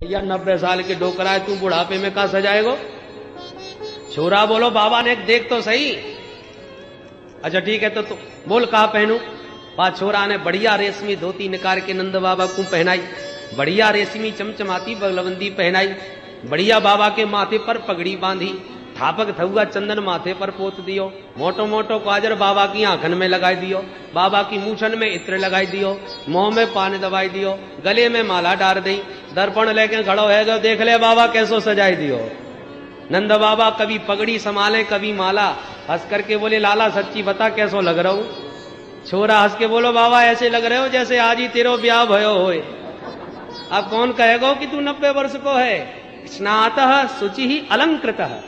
या 90 साल के डोकरा है, तू बुढ़ापे में कहा सजाएगो? छोरा बोलो बाबा ने देख तो सही। अच्छा ठीक है, तो बोल कहा पहनू? बात छोरा ने बढ़िया रेशमी धोती निकाल के नंद बाबा को पहनाई, बढ़िया रेशमी चमचमाती बगलबंदी पहनाई, बढ़िया बाबा के माथे पर पगड़ी बांधी, थापक थुआ चंदन माथे पर पोत दियो, मोटो मोटो काजर बाबा की आंखन में लगाई दियो, बाबा की मूछन में इत्र लगाई दियो, मुंह में पान दबाई दियो, गले में माला डाल दी, दर्पण लेके खड़ो है गो, देख ले बाबा कैसो सजाई दियो। नंद बाबा कभी पगड़ी संभाले कभी माला, हंस करके बोले लाला सच्ची बता कैसो लग रहा हूं? छोरा हंस के बोलो बाबा ऐसे लग रहे हो जैसे आज ही तेरो ब्याह भयो होए। अब कौन कहेगा कि तू 90 वर्ष को है? स्नातः शुचि ही अलंकृतः,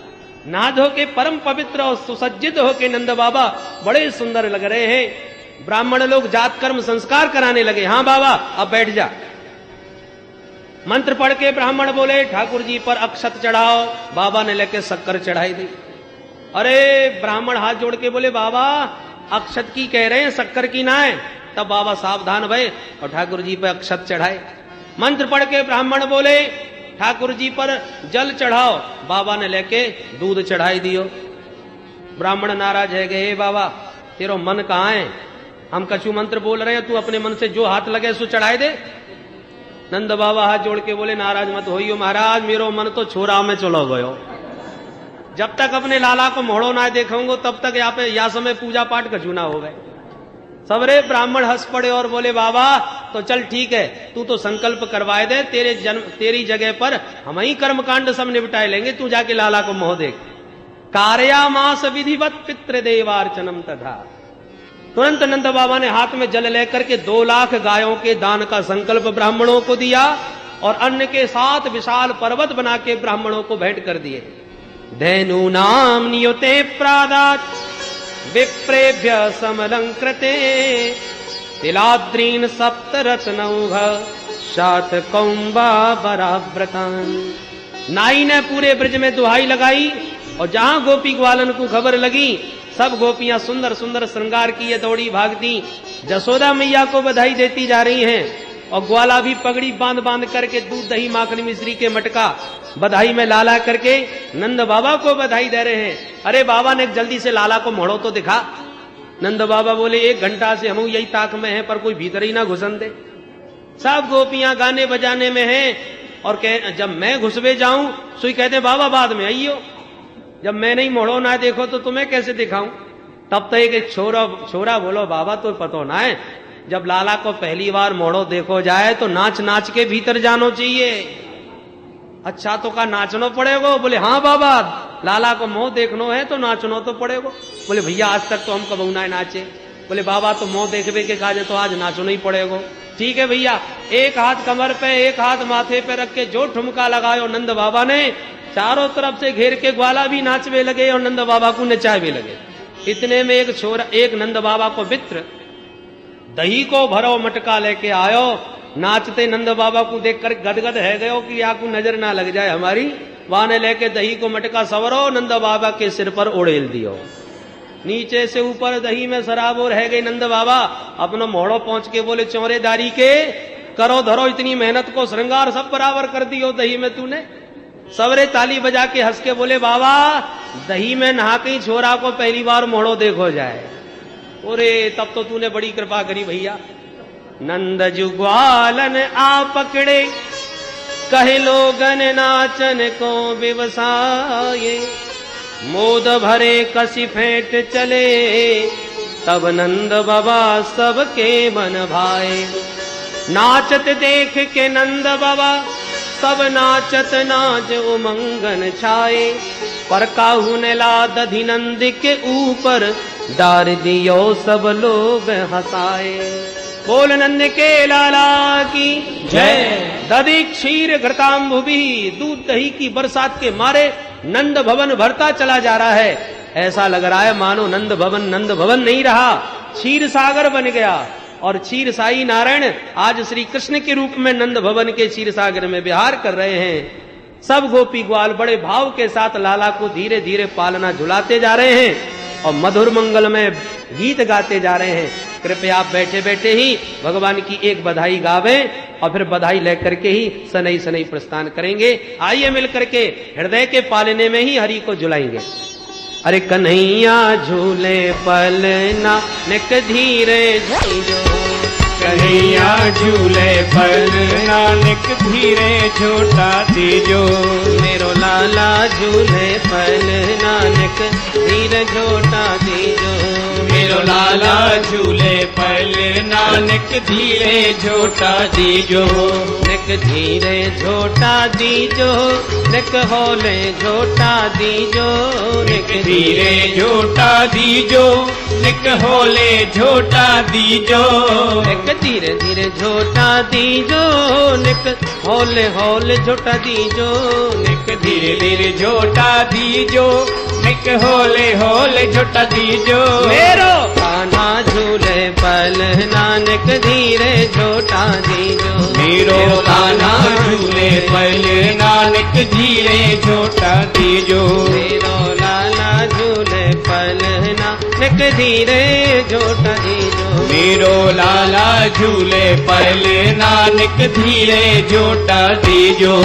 नाद होके परम पवित्र और सुसज्जित होके नंद बाबा बड़े सुंदर लग रहे हैं। ब्राह्मण लोग जात कर्म संस्कार कराने लगे। हाँ बाबा अब बैठ जा। मंत्र पढ़ के ब्राह्मण बोले ठाकुर जी पर अक्षत चढ़ाओ। बाबा ने लेके शक्कर चढ़ाई दी। अरे ब्राह्मण हाथ जोड़ के बोले बाबा अक्षत की कह रहे हैं, शक्कर की ना है। तब बाबा सावधान भये और ठाकुर जी पर अक्षत चढ़ाए। मंत्र पढ़ के ब्राह्मण बोले ठाकुर जी पर जल चढ़ाओ। बाबा ने लेके दूध चढ़ाई दियो। ब्राह्मण नाराज है गए, बाबा तेरो मन कहाँ है? हम कछु मंत्र बोल रहे हैं, तू अपने मन से जो हाथ लगे सो चढ़ाई दे। नंद बाबा हाथ जोड़ के बोले नाराज मत होइयो महाराज, मेरो मन तो छोरा में चलो गयो। जब तक अपने लाला को मोड़ो ना देखूंगो तब तक यहाँ पे या समय पूजा पाठ कछु ना हो गए। सबरे ब्राह्मण हंस पड़े और बोले बाबा तो चल ठीक है, तू तो संकल्प करवाए दे, तेरी जगह पर हम ही कर्मकांड सब निपटाए लेंगे, तू जाके लाला को मोह देख। कार्यामास विधिवत पितृदेवार्चनम तथा। तुरंत नंद बाबा ने हाथ में जल लेकर के 2 लाख गायों के दान का संकल्प ब्राह्मणों को दिया और अन्न के साथ विशाल पर्वत बना के ब्राह्मणों को भेंट कर दिए। धैनु नाम नियुते प्रादात विप्रेभ्य समलंकृते तिलाद्रीन सप्तरत्नौघ शात कौंबा बराव्रतान। नाई ने पूरे ब्रज में दुहाई लगाई और जहां गोपी ग्वालन को खबर लगी सब गोपियां सुंदर सुंदर श्रृंगार किए दौड़ी भागती, जसोदा मैया को बधाई देती जा रही हैं और ग्वाला भी पगड़ी बांध बांध करके दूध दही माखन मिश्री के मटका बधाई में लाला करके नंद बाबा को बधाई दे रहे हैं। अरे बाबा ने जल्दी से लाला को मोड़ो तो दिखा। नंद बाबा बोले 1 घंटा से हम यही ताक में हैं पर कोई भीतर ही ना घुसन दे। सब गोपियां गाने बजाने में हैं और जब मैं घुसवे जाऊं सुई कहते बाबा बाद में आइयो, जब मैं नहीं मोड़ो ना देखो तो तुम्हें कैसे दिखाऊं? तब तो एक छोरा बोलो बाबा तो पतो ना है, जब लाला को पहली बार मोड़ो देखो जाए तो नाच नाच के भीतर जानो चाहिए। अच्छा तो का नाचनो पड़ेगो? बोले हाँ बाबा लाला को मोह देखनो है तो नाचनो तो पड़ेगो। बोले भैया आज तक तो हम कबू ना नाचे। बोले बाबा तो मोह देखबे के काजे तो आज नाचनो ही पड़ेगो। ठीक है भैया, एक हाथ कमर पे एक हाथ माथे पे रख के जो ठुमका लगायो नंद बाबा ने, चारों तरफ से घेर के ग्वाला भी नाचवे लगे और नंद बाबा को नचावे लगे। इतने में एक नंद बाबा को मित्र दही को भरो मटका लेके आयो। नाचते नंद बाबा को देखकर गदगद है गयो कि आपको नजर ना लग जाए हमारी। वहां ने लेके दही को मटका सवरो नंद बाबा के सिर पर उड़ेल दियो। नीचे से ऊपर दही में शराब और है गई। नंद बाबा अपना मोड़ो पहुंच के बोले चौरेदारी के करो धरो इतनी मेहनत को श्रृंगार सब बराबर कर दियो दही में तूने। सवरे ताली बजा के हंस के बोले बाबा दही में नहा के छोरा को पहली बार मोड़ो देखो जाए। अरे तब तो तूने बड़ी कृपा करी भैया। नंद जुग्वालन आ पकड़े कहे लोगन नाचन को व्यवसाये, मोद भरे कसी फेंट चले तब नंद बाबा सबके मन भाए। नाचत देख के नंद बाबा सब नाचत नाच उमंगन छाए, पर काहू ने ला दधि नंद के ऊपर डार दियो सब लोग हंसाए। बोल नंद के लाला की जय। दधि क्षीर घृताम्बुभि, दूध दही की बरसात के मारे नंद भवन भरता चला जा रहा है। ऐसा लग रहा है मानो नंद भवन नहीं रहा, क्षीर सागर बन गया। और क्षीर साई नारायण आज श्री कृष्ण के रूप में नंद भवन के क्षीर सागर में विहार कर रहे हैं। सब गोपी ग्वाल बड़े भाव के साथ लाला को धीरे धीरे पालना झुलाते जा रहे हैं और मधुर मंगल में गीत गाते जा रहे हैं। कृपया आप बैठे बैठे ही भगवान की एक बधाई गावे और फिर बधाई लेकर के ही सनई सनई प्रस्थान करेंगे। आइए मिल करके हृदय के पालने में ही हरि को झुलाएंगे। अरे कन्हैया झूले पलना निक धीरे झूलो, कन्हैया झूले पलना निक धीरे झूटा दीजो। मेरो लाला झूले पलना निक धीरे झूटा दीजो। मेरो लाला झूले पलना निक धीरे झूटा दीजो। निक धीरे झूटा दीजो, निक होले झूटा दीजो। निक धीरे झूटा दीजो, निक होले झूटा दीजो। निक धीरे धीरे झूटा दीजो, निक होले होले झूटा दीजो। निक धीरे धीरे झूटा दीजो, निक होले होले झूटा दीजो। मेरो कान्हा झूले पलना निक धीरे झूटा दीजो। मेरो कान्हा झूले पलना निक धीरे झूटा दीजो। मेरो लाला झूले पलना निक धीरे झूटा दीजो। मेरो लाला झूले पलना निक धीरे झूटा दीजो।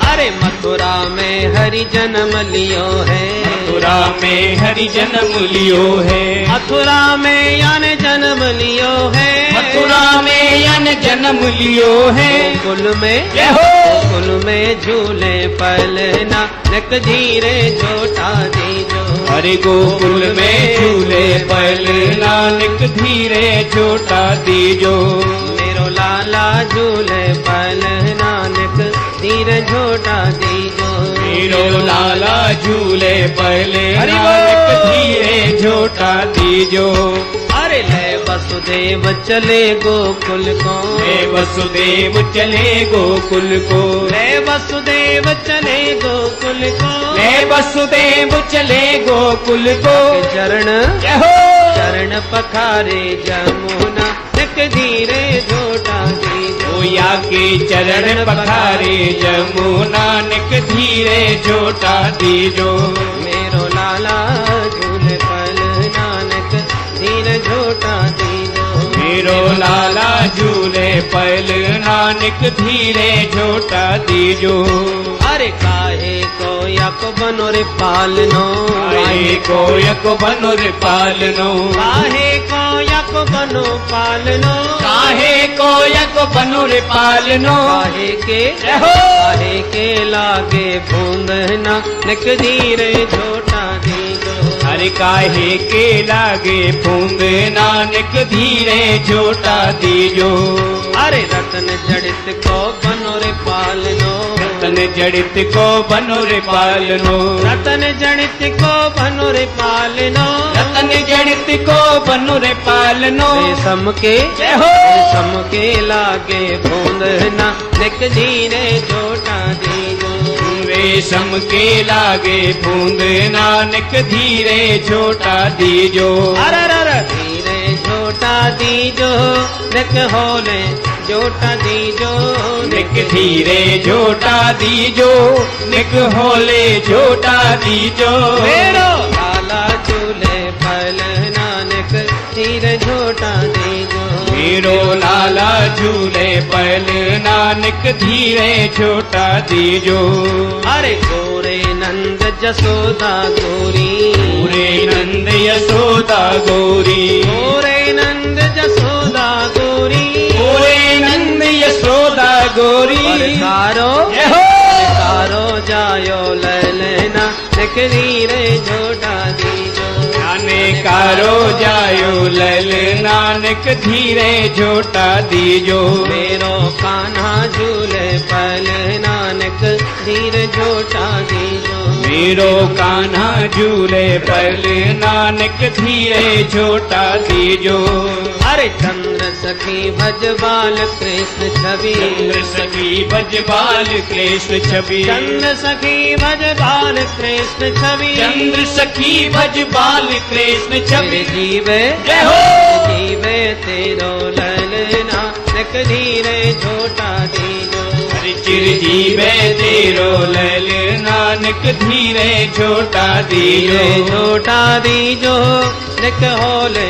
अरे मथुरा में हरि जन्म लियो है, मथुरा में हरि जन्म लियो है। मथुरा में यान जन्म लियो है। मथुरा में यान जन्म लियो है। गोकुल में जय हो। गोकुल में झूले पलना निक धीरे झूटा दीजो। हरे गोकुल में झूले पलना निक धीरे झूटा दीजो। मेरो लाला झूले पलना निक धीरे झूटा दीजो। मेरो लाला झूले पलना हरि निक बोल। धीरे झूटा दीजो। अरे ले वसुदेव चले गोकुल को, हे वसुदेव चले गोकुल को। ले वसुदेव चले गोकुल को। हे वसुदेव चले गोकुल को। चरण जय हो। चरण पखारे जमुना निक धीरे झूटा दीजो। या के चरण पखारे जमुना निक धीरे झूटा दीजो। मेरो लाला झूले पलना निक धीरे झूटा दीजो। मेरो लाला झूले पलना निक धीरे झूटा दीजो। अरे काहे को यक बनो रे पालनो, काहे को यक बनो रे पालनो। काहे को यक बनो पालनो। काहे को यक बनो रे पालनो। काहे के जय हो। काहे के लागे बूंदना निक धीरे झूटा दीजो। अरे काहे के लागे बूंद नानक धीरे झूटा दीजो। अरे रतन जड़ित को बनो रे पालनो। रतन जड़ित को बनो रे पालनो। रतन जड़ित को बनो रे पालनो। रतन जड़ित को बनो रे पालनो। रेशम के जय हो। रेशम के लागे बूंदना निक धीरे झूटा दीजो। रेशम के लागे बूंद नानक धीरे झूटा दीजो। अरे धीरे झूटा दीजो, निक होले झूटा दीजो। निक धीरे झूटा दीजो, निक होले झूटा दीजो। मेरो लाला झूले पलना निक धीरे झूटा दीजो। मेरो लाला झूले पलना निक धीरे झूटा दीजो। अरे गोरे नंद जसोदा गोरी, पूरे नंद यशोदा गौरी। गोरे नंद जसोदा गोरी। पूरे नंद यशोदा गौरी। सारो जय हो। सारो जायो ललना निक धीरे झूटा दीजो। जाने कारो जायो लल नानक धीरे झूटा दीजो। मेरो कान्हा झूले पलना निक धीरे झूटा दीजो। मेरो कान्हा झूले पल नानक धीरे झूटा दीजो। अरे चंद्र सखी भज बाल कृष्ण छवि। चंद्र सखी भज बाल कृष्ण छवि। चंद्र सखी भज बाल कृष्ण छवि। चंद्र सखी भज बाल कृष्ण छवि। जीवे जय हो। जीवे तेरो ललना निक धीरे झूटा दीजो। हरि चिरजीवे तेरो लल नानक धीरे झूटा दीजो। झूटा दीजो, निक होले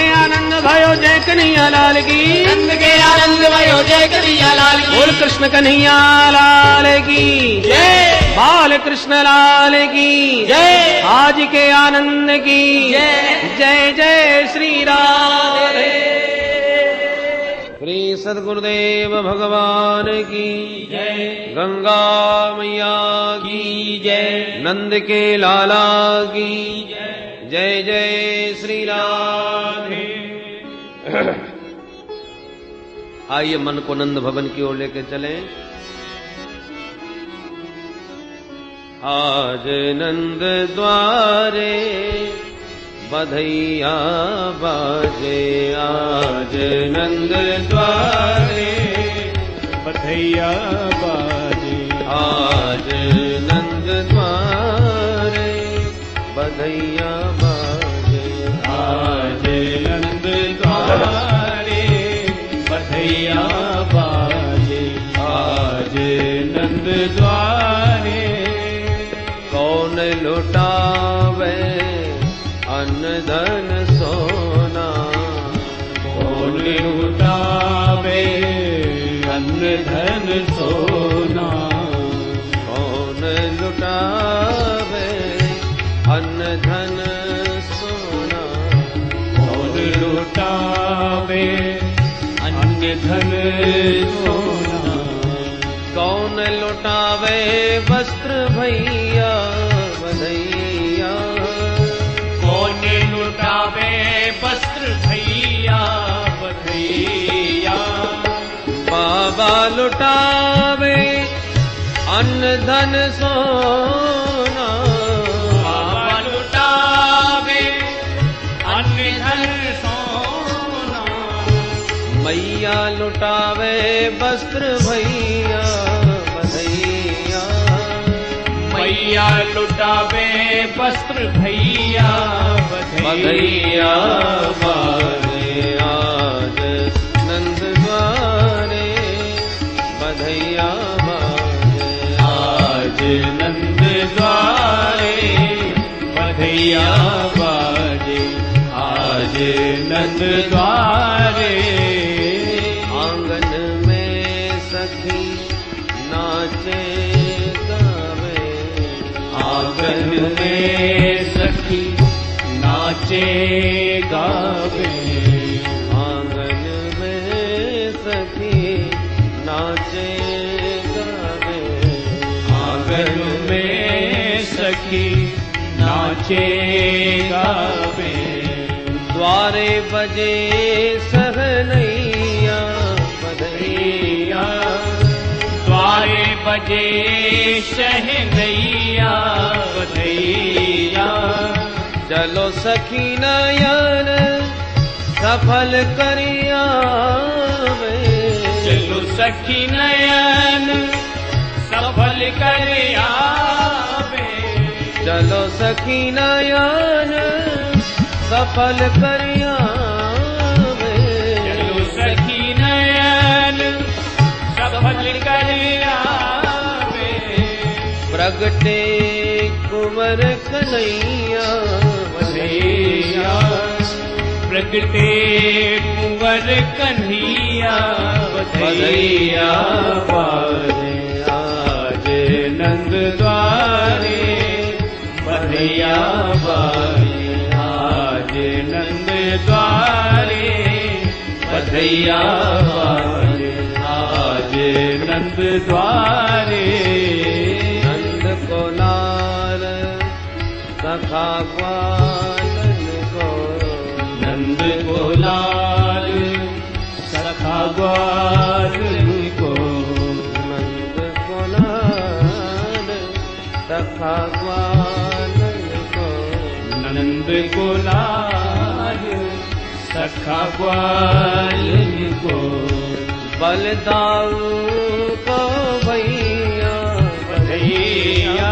के आनंद भयो जय कन्हैया लाल की, नंद के आनंद भयो जय कन्हैया लाल की, बोल कृष्ण कन्हैया लाल की जय, बाल कृष्ण लाल की जय, आज के आनंद की जय, जय जय श्री राधे। श्री सद्गुरुदेव भगवान की जय, गंगा मैया की जय, नंद के लाला की जय जय श्री राधे। आइए मन को नंद भवन की ओर लेके चलें। आज नंद द्वारे बधैया बाजे, आज नंद द्वारे बधैया बाजे, आज नंद द्वारे बधैया बाजे, आज नंद द्वारे बधैया बाजे, आज नंद द्वारे कौन लुटावे अन्न धन सोना, कौन लुटावे अन्न धन सोना, कौन लुटावे अन्न धन सोना, कौन लुटावे अन्न धन सोना, कौन लुटावे वस्त्र भैया बधैया, कौन लुटावे वस्त्र भैया बधैया, बाबा लुटावे अन्न धन सोना, बाबा लुटावे अन्न धन सोना, मैया लुटावे वस्त्र भैया बधैया, मैया लुटावे वस्त्र भैया बधैया बाजे, आज नंद द्वारे बधैया बाजे, आज नंद द्वारे बधैया बाजे, आज नंद द्वारे आंगन में सखी नाचे गावे, आंगन में सखी नाचे गावे, आंगन में सखी नाचे गावे, आंगन में सखी नाचे गावे, द्वारे बजे सहनैया बधैया, द्वारे बजे शहनैया बधैया, चलो सखी नयन सफल करिया चलो सखी नयन सफल कर आवे, चलो सखी नयन सफल करिया चलो सखी नयन सफल कर आवे, प्रगटे कुंवर कन्हैया बधैया, प्रगटे कुंवर कन्हैया बधैया बाजे, आज नंद द्वारे बधैया बाजे, आज नंद द्वारे बधैया बाजे, आज नंद द्वारे नंद को लाल सखा ग्वालन को, नंद को लाल सखा ग्वालन को, नंद को लाल सखा ग्वालन को, नंद को लाल सखा ग्वालन को, बलदाऊ को भैया बधैया,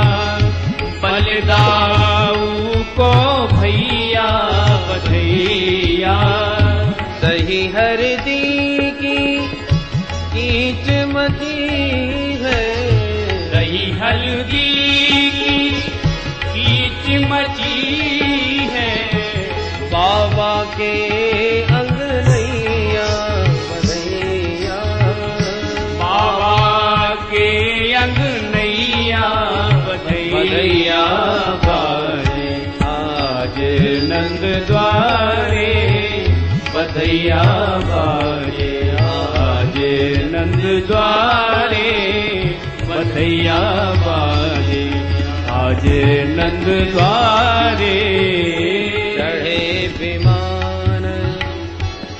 बलदाऊ को भैया बधैया, दही हरदी की कीच मची है, दही हल्दी की कीच मची है, बाबा के द्वारे बधैया बाजे आज नंद द्वारे बधैया बाजे आज नंद द्वारे चढ़े विमान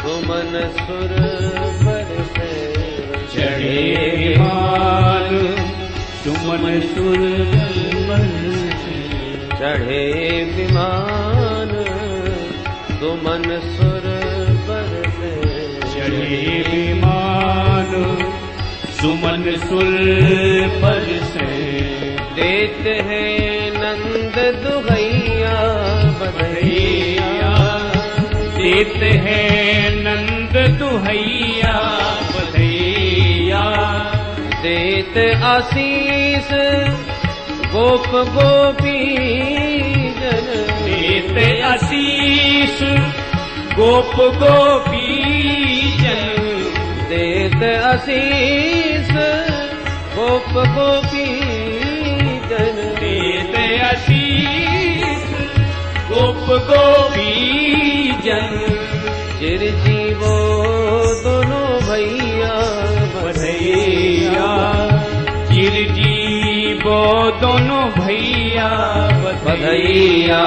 सुमन सुर बरसे चढ़े विमान सुमन सुर बरसे चढ़े विमान सुमन सुर बरसे चढ़े विमान सुमन सुर बरसे देते हैं नंद दुहैया बधैया देते हैं नंद दुहैया बधैया देते आशीष गोप गोपी जन देते आशीष गोप गोपी जन देते आशीष गोप गोपी जन देते आशीष गोप गोपी जन चिरजीवो दोनों भैया बधैया चिरजीवो दोनों भैया बधैया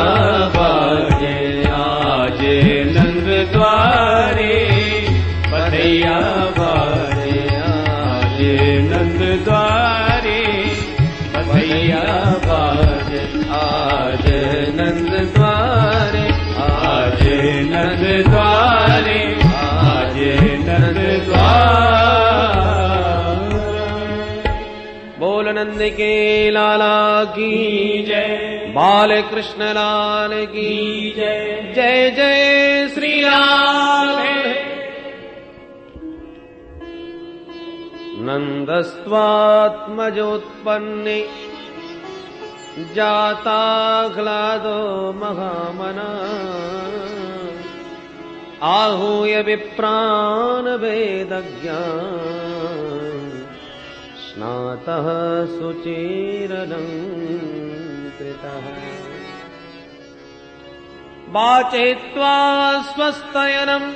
बाजे आज नंद द्वारे बधैया बाजे आज नंद द्वारे बधैया बाजे आज नंद द्वारे आज नंद द्वारे आज नंद द्वारे बोल नंद के लाला की जय बाल कृष्ण लाल की जय जय जय श्री राम नंदस्त्वात्मजोत्पन्ने जाताह्लादो महामना आहूय विप्रान् वेदज्ञान् स्नातः सुचिरलङ्कृतः वाचयित्वा स्वस्तयनम्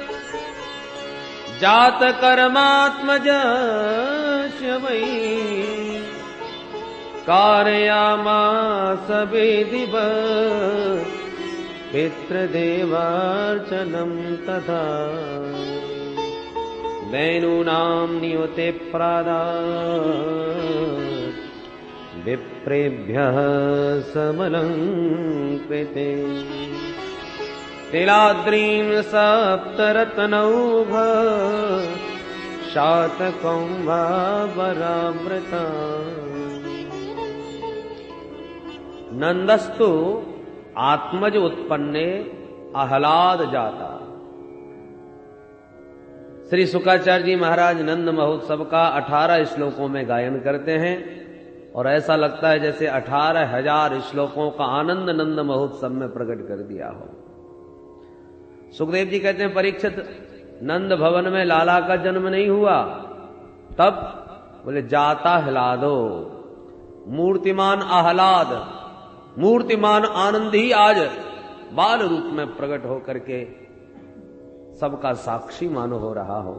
जातकर्मात्मजस्य वै कारयामास विधिवत् पितृदेवार्चनं तथा वैनूनां नियुते प्रादात् विप्रेभ्यः समलङ्कृते तिलाद्रीं सप्तरत्नौघ शातकौंभावरावृता नंदस्तु आत्मज उत्पन्ने आह्लाद जाता। श्री शुकाचार्य जी महाराज नंद महोत्सव का 18 श्लोकों में गायन करते हैं और ऐसा लगता है जैसे 18,000 श्लोकों का आनंद नंद महोत्सव में प्रकट कर दिया हो। सुखदेव जी कहते हैं परीक्षित नंद भवन में लाला का जन्म नहीं हुआ, तब बोले जाता हिलादो, मूर्तिमान आह्लाद, मूर्तिमान आनंद ही आज बाल रूप में प्रकट होकर के सबका साक्षी मानो हो रहा हो।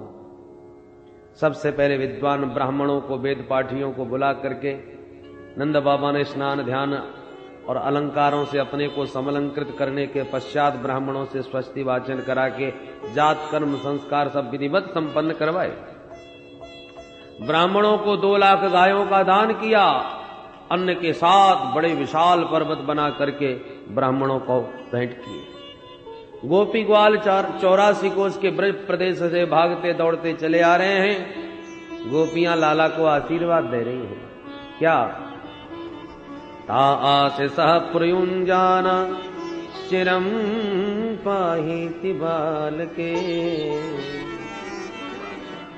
सबसे पहले विद्वान ब्राह्मणों को, वेद पाठियों को बुला करके नंद बाबा ने स्नान ध्यान और अलंकारों से अपने को समलंकृत करने के पश्चात ब्राह्मणों से स्वस्ति वाचन करा के जात कर्म संस्कार सब विधिवत संपन्न करवाए। ब्राह्मणों को 2 लाख गायों का दान किया, अन्न के साथ बड़े विशाल पर्वत बना करके ब्राह्मणों को भेंट किए। गोपी ग्वाल 84 कोस के ब्रज प्रदेश से भागते दौड़ते चले आ रहे हैं। गोपियां लाला को आशीर्वाद दे रही हैं। क्या? ता आसे सह प्रयुंजाना चिरम पाहिति बाल के।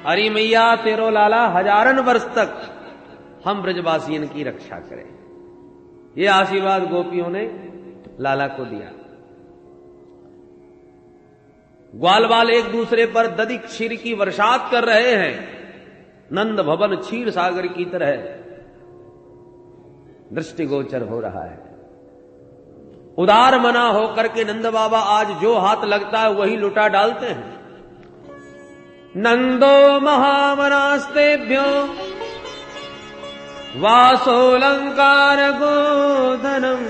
अरे मैया तेरो लाला हजारन वर्ष तक हम ब्रजवासियन की रक्षा करें। ये आशीर्वाद गोपियों ने लाला को दिया। ग्वाल बाल एक दूसरे पर दधि क्षीर की वर्षात कर रहे हैं। नंद भवन क्षीर सागर की तरह दृष्टिगोचर हो रहा है। उदार मना होकर के नंद बाबा आज जो हाथ लगता है वही लुटा डालते हैं। नंदो महामनास्तेभ्यो वासोलंकार गोधनम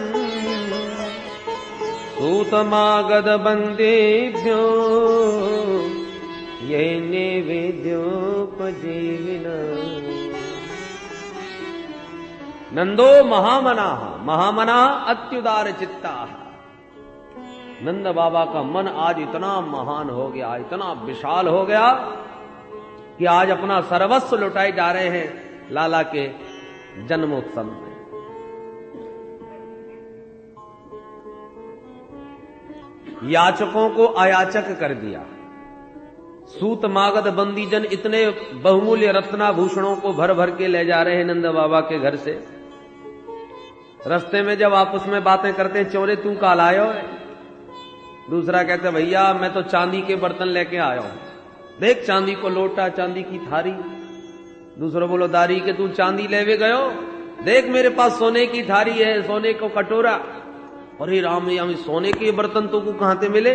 सूतमागध बंदेभ्यो ये नैवेद्योपजीविना। नंदो महामना, महामना अत्युदार चित्ता। नंद बाबा का मन आज इतना महान हो गया, इतना विशाल हो गया कि आज अपना सर्वस्व लुटाए जा रहे हैं लाला के जन्मोत्सव में। याचकों को अयाचक कर दिया। सूत मागध बंदीजन इतने बहुमूल्य रत्नाभूषणों को भर भर के ले जा रहे हैं नंद बाबा के घर से। रास्ते में जब आपस में बातें करते हैं, चोरे तू काल आयो है? दूसरा कहते भैया मैं तो चांदी के बर्तन लेके आया हूं, देख चांदी को लोटा, चांदी की थारी। दूसरा बोलो दारी के तू चांदी लेवे गयो, देख मेरे पास सोने की थारी है, सोने को कटोरा। अरे राम यामी सोने के बर्तन तो को कहां से मिले?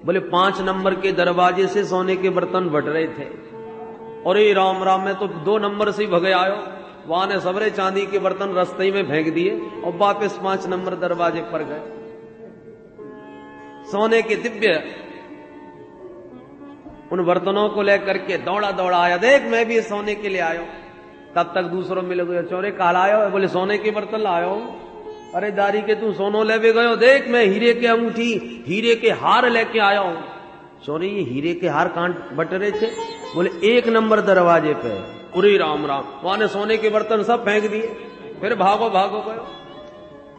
बोले 5 नंबर के दरवाजे से सोने के बर्तन बट रहे थे। अरे राम राम मैं तो 2 नंबर से ही भगे आयो, वहां ने सबरे चांदी के बर्तन रास्ते में फेंक दिए और वापस 5 नंबर दरवाजे पर गए। सोने के दिव्य उन बर्तनों को लेकर के दौड़ा दौड़ा आया, देख मैं भी सोने के लिए आयो। तब तक दूसरों मिल गए, चोरे काल आयो? बोले सोने के बर्तन लायो। अरे दारी के तू सोनो लेवे गयो, देख मैं हीरे के अंगूठी, हीरे के हार लेके आया हूं। चोरी ये हीरे के हार कहां बट रहे थे? बोले 1 नंबर दरवाजे पे। उरी राम राम, वहां ने सोने के बर्तन सब फेंक दिए, फिर भागो भागो गयो।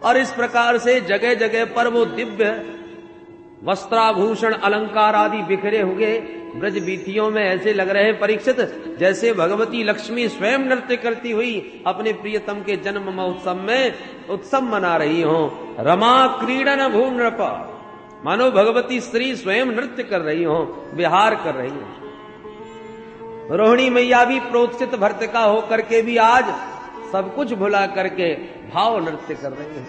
और इस प्रकार से जगह जगह पर वो दिव्य वस्त्राभूषण अलंकार आदि बिखरे हुए ब्रज बीथियों में ऐसे लग रहे हैं परीक्षित जैसे भगवती लक्ष्मी स्वयं नृत्य करती हुई अपने प्रियतम के जन्म महोत्सव में उत्सव मना रही हो। रमा क्रीडन भूम नृप, मानो भगवती स्त्री स्वयं नृत्य कर रही हो, विहार कर रही हो। रोहिणी मैया भी प्रोत्सित भर्तिका होकर के भी आज सब कुछ भुला करके भाव नृत्य कर रही है।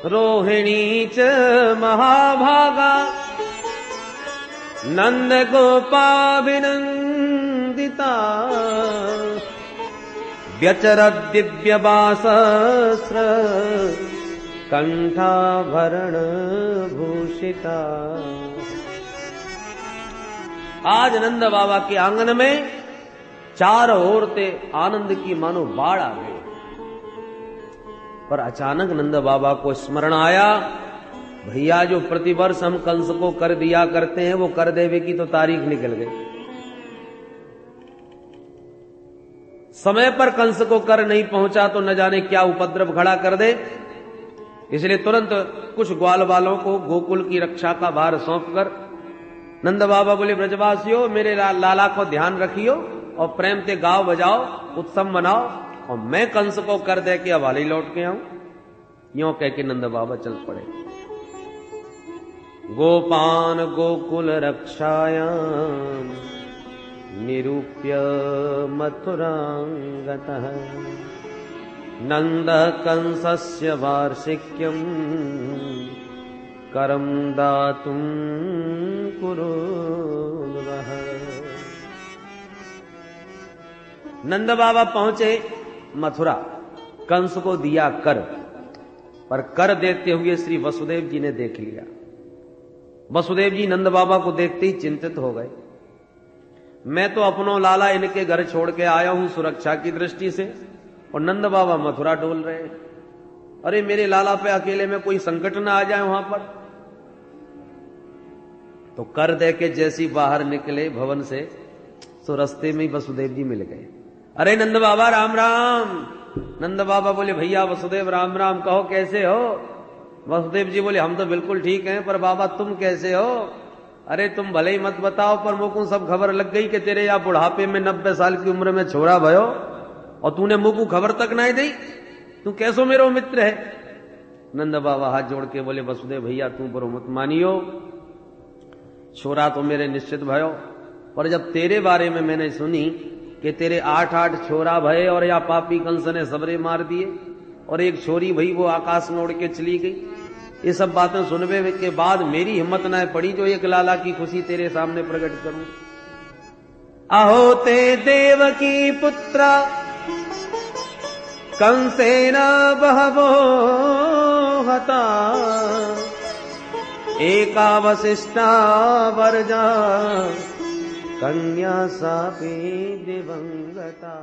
रोहिणी च महाभागा नंद गोपाभिनंदिता व्यचरद दिव्य बासस्र कंठाभरण भूषिता। आज नंद बाबा के आंगन में चारों ओर से आनंद की मानो बाढ़ आ गई। पर अचानक नंद बाबा को स्मरण आया, भैया जो प्रतिवर्ष हम कंस को कर दिया करते हैं वो कर देवे की तो तारीख निकल गई। समय पर कंस को कर नहीं पहुंचा तो न जाने क्या उपद्रव खड़ा कर दे। इसलिए तुरंत कुछ ग्वाल वालों को गोकुल की रक्षा का भार सौंपकर नंद बाबा बोले, ब्रजवासियों मेरे लाला को ध्यान रखियो और प्रेम से गाओ बजाओ, उत्सव मनाओ, और मैं कंस को कर दे के हवाले लौट के आऊं। यों कह के नंद बाबा चल पड़े। गोपान गोकुल रक्षायाम निरूप्य मथुरांगतः नंद कंसस्य वार्षिक्यम करम दातुम कुरुर्वः। नंद बाबा पहुंचे मथुरा, कंस को दिया कर, पर कर देते हुए श्री वसुदेव जी ने देख लिया। वसुदेव जी नंद बाबा को देखते ही चिंतित हो गए। मैं तो अपनो लाला इनके घर छोड़ के आया हूं सुरक्षा की दृष्टि से, और नंद बाबा मथुरा डोल रहे हैं। अरे मेरे लाला पे अकेले में कोई संकट ना आ जाए वहां पर। तो कर दे के जैसी बाहर निकले भवन से, तो रास्ते में ही वसुदेव जी मिल गए। अरे नंद बाबा राम राम। नंद बाबा बोले, भैया वसुदेव राम राम, कहो कैसे हो? वसुदेव जी बोले, हम तो बिल्कुल ठीक हैं, पर बाबा तुम कैसे हो? अरे तुम भले ही मत बताओ, पर मुझको सब खबर लग गई कि तेरे या बुढ़ापे में 90 साल की उम्र में छोरा भयो, और तूने मुझको खबर तक नहीं दी। तू कैसो मेरो मित्र है? नंद बाबा हाथ जोड़ के बोले, वसुदेव भैया तू बुरो मत मानियो, छोरा तो मेरे निश्चित भयो, पर जब तेरे बारे में मैंने सुनी कि तेरे 8 छोरा भये और या पापी कंस ने सबरे मार दिए, और एक छोरी भई वो आकाश में उड़ के चली गई। ये सब बातें सुनने के बाद मेरी हिम्मत न पड़ी जो एक लाला की खुशी तेरे सामने प्रकट करूं। अहो ते देवकी पुत्रा कंसेन बहवो हता एका वसिष्ठा वर्जा कन्या सापी दिवंगता।